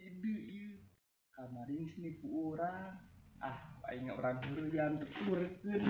ide ieu kamarin nipu urang aing orang heureuy yang tuturkeun.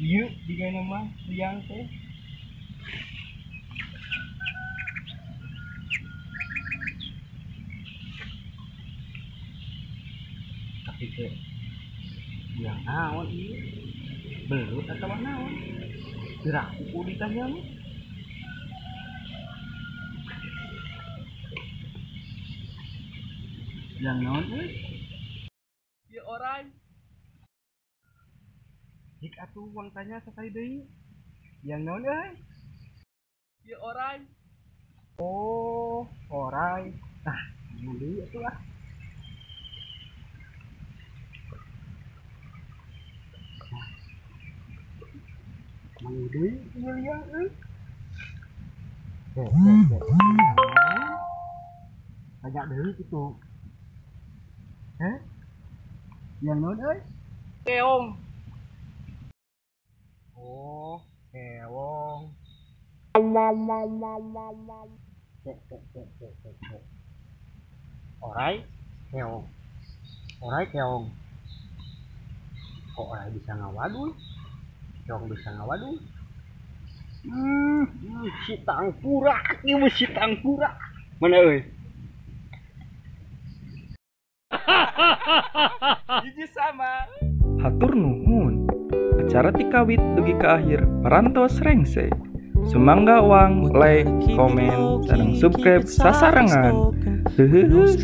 Ieu digana mah liang teh. Tapi teh liang naon ieu? Belut atawa naon? Gerak kuku ditanya mah. Liang naon euy? Ieu orai. Hik atuh uang tanya sekali deui. Yang naon euy? Ieu orai. Oh, orai. Tah, naon deui atuh ah. Mang deui ieu liang euy. Tanya deui kitu. Heh? Yang naon euy? Keong. Oh, keong. Orai, keong. Orai, keong. Kok orai bisa ngawaduh? Keong bisa ngawaduh? Si tangkura, ieu si tangkura. Mana euy? Hiji sama. Hatur nuhun. Acara tikawit dugi ke akhir parantos rengse. Sumangga uang, like, komen, sareng subscribe sasarengan. Heuheuh.